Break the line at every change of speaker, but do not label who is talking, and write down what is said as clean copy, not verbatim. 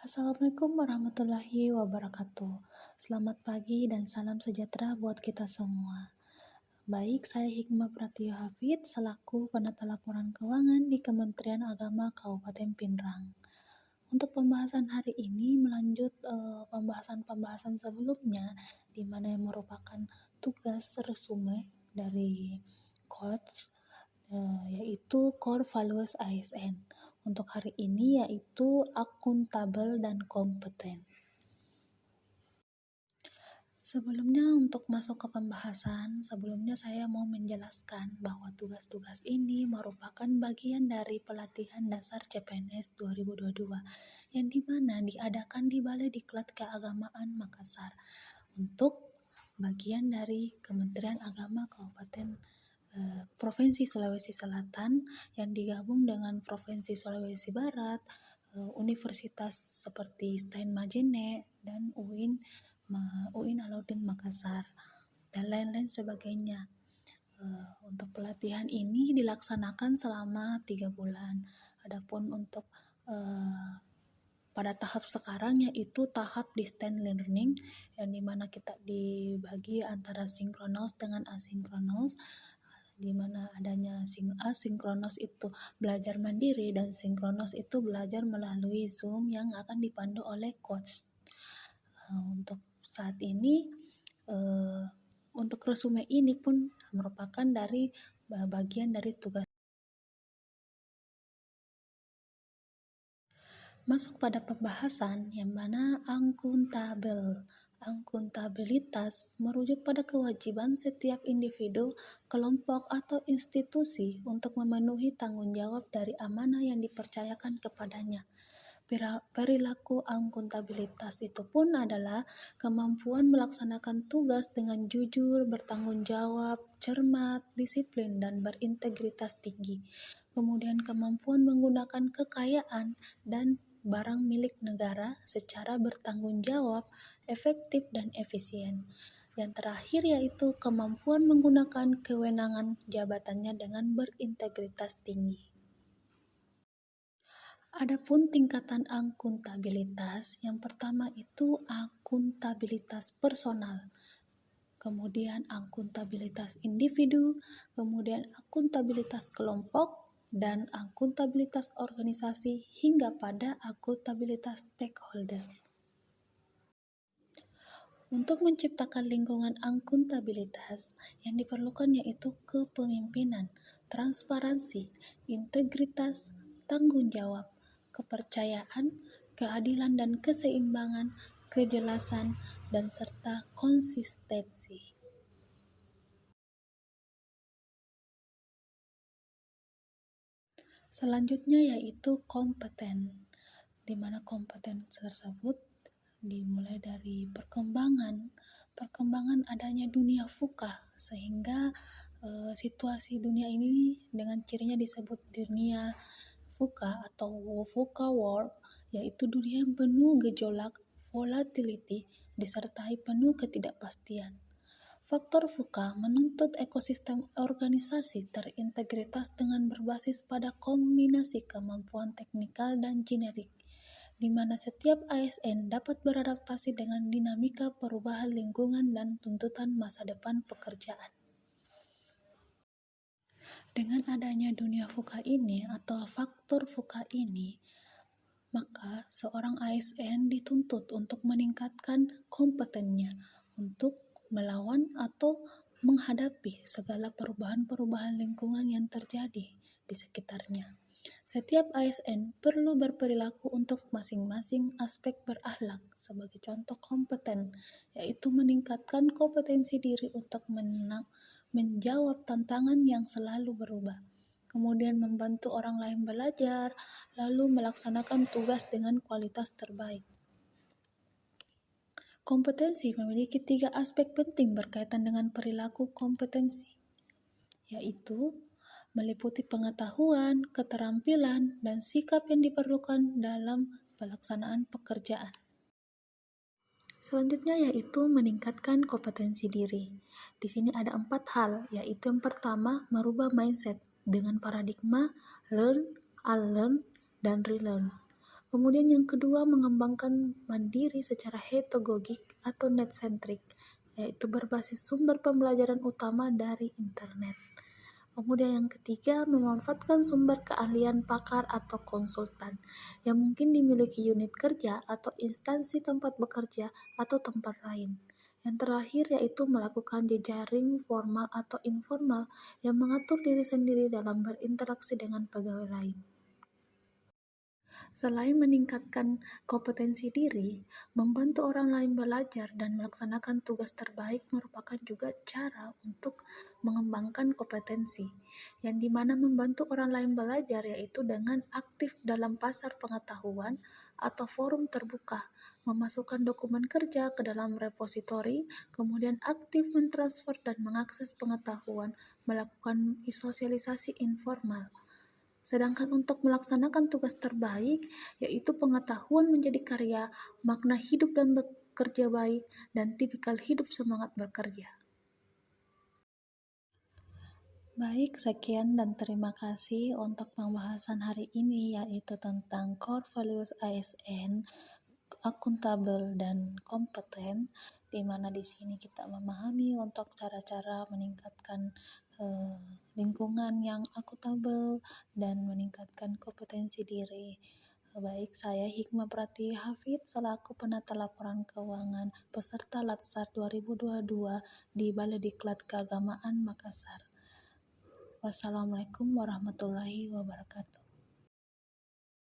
Assalamualaikum warahmatullahi wabarakatuh. Selamat pagi dan salam sejahtera buat kita semua. Baik, saya Hikmah Pratio Hafid selaku penata laporan keuangan di Kementerian Agama Kabupaten Pinrang. Untuk pembahasan hari ini melanjut pembahasan-pembahasan sebelumnya, di mana yang merupakan tugas resume dari coach, yaitu Core Values ASN. Untuk hari ini yaitu akuntabel dan kompeten. Sebelumnya untuk masuk ke pembahasan, sebelumnya saya mau menjelaskan bahwa tugas-tugas ini merupakan bagian dari pelatihan dasar CPNS 2022 yang dimana diadakan di Balai Diklat Keagamaan Makassar untuk bagian dari Kementerian Agama Kabupaten Provinsi Sulawesi Selatan yang digabung dengan Provinsi Sulawesi Barat, universitas seperti Stein Majene dan UIN Alauddin Makassar dan lain-lain sebagainya. Untuk pelatihan ini dilaksanakan selama 3 bulan. Adapun untuk pada tahap sekarang yaitu tahap distance learning yang dimana kita dibagi antara sinkronos dengan asinkronos, di mana adanya asinkronos itu belajar mandiri dan sinkronos itu belajar melalui Zoom yang akan dipandu oleh coach. Untuk saat ini untuk resume ini pun merupakan dari bagian dari tugas. Masuk pada pembahasan yang mana akuntabilitas merujuk pada kewajiban setiap individu, kelompok, atau institusi untuk memenuhi tanggung jawab dari amanah yang dipercayakan kepadanya. Perilaku akuntabilitas itu pun adalah kemampuan melaksanakan tugas dengan jujur, bertanggung jawab, cermat, disiplin, dan berintegritas tinggi. Kemudian kemampuan menggunakan kekayaan dan barang milik negara secara bertanggung jawab, efektif, dan efisien. Yang terakhir yaitu kemampuan menggunakan kewenangan jabatannya dengan berintegritas tinggi. Adapun tingkatan akuntabilitas, yang pertama itu akuntabilitas personal, kemudian akuntabilitas individu, kemudian akuntabilitas kelompok, dan akuntabilitas organisasi hingga pada akuntabilitas stakeholder. Untuk menciptakan lingkungan akuntabilitas, yang diperlukan yaitu kepemimpinan, transparansi, integritas, tanggung jawab, kepercayaan, keadilan dan keseimbangan, kejelasan, dan serta konsistensi. Selanjutnya yaitu kompeten, di mana kompeten tersebut dimulai dari perkembangan adanya dunia VUCA, sehingga situasi dunia ini dengan cirinya disebut dunia VUCA atau VUCA World, yaitu dunia yang penuh gejolak, volatility, disertai penuh ketidakpastian. Faktor VUCA menuntut ekosistem organisasi terintegritas dengan berbasis pada kombinasi kemampuan teknikal dan generik, di mana setiap ASN dapat beradaptasi dengan dinamika perubahan lingkungan dan tuntutan masa depan pekerjaan. Dengan adanya dunia VUCA ini atau faktor VUCA ini, maka seorang ASN dituntut untuk meningkatkan kompetennya untuk melawan atau menghadapi segala perubahan-perubahan lingkungan yang terjadi di sekitarnya. Setiap ASN perlu berperilaku untuk masing-masing aspek berakhlak. Sebagai contoh kompeten, yaitu meningkatkan kompetensi diri untuk menjawab tantangan yang selalu berubah. Kemudian membantu orang lain belajar, lalu melaksanakan tugas dengan kualitas terbaik. Kompetensi memiliki 3 aspek penting berkaitan dengan perilaku kompetensi, yaitu meliputi pengetahuan, keterampilan, dan sikap yang diperlukan dalam pelaksanaan pekerjaan. Selanjutnya yaitu meningkatkan kompetensi diri. Di sini ada 4 hal, yaitu yang pertama merubah mindset dengan paradigma learn, unlearn, dan relearn. Kemudian yang kedua, mengembangkan mandiri secara hedogogik atau net-centric, yaitu berbasis sumber pembelajaran utama dari internet. Kemudian yang ketiga, memanfaatkan sumber keahlian pakar atau konsultan yang mungkin dimiliki unit kerja atau instansi tempat bekerja atau tempat lain. Yang terakhir yaitu melakukan jejaring formal atau informal yang mengatur diri sendiri dalam berinteraksi dengan pegawai lain. Selain meningkatkan kompetensi diri, membantu orang lain belajar dan melaksanakan tugas terbaik merupakan juga cara untuk mengembangkan kompetensi, yang dimana membantu orang lain belajar yaitu dengan aktif dalam pasar pengetahuan atau forum terbuka, memasukkan dokumen kerja ke dalam repositori, kemudian aktif mentransfer dan mengakses pengetahuan, melakukan sosialisasi informal. Sedangkan untuk melaksanakan tugas terbaik, yaitu pengetahuan menjadi karya, makna hidup dan bekerja baik, dan tipikal hidup semangat bekerja. Baik, sekian dan terima kasih untuk pembahasan hari ini, yaitu tentang core values ASN, akuntabel dan kompeten, di mana di sini kita memahami untuk cara-cara meningkatkan lingkungan yang akuntabel dan meningkatkan kompetensi diri. Baik, saya Hikmah Prati Hafid selaku penata laporan keuangan peserta Latsar 2022 di Balai Diklat Keagamaan Makassar. Wassalamualaikum warahmatullahi wabarakatuh.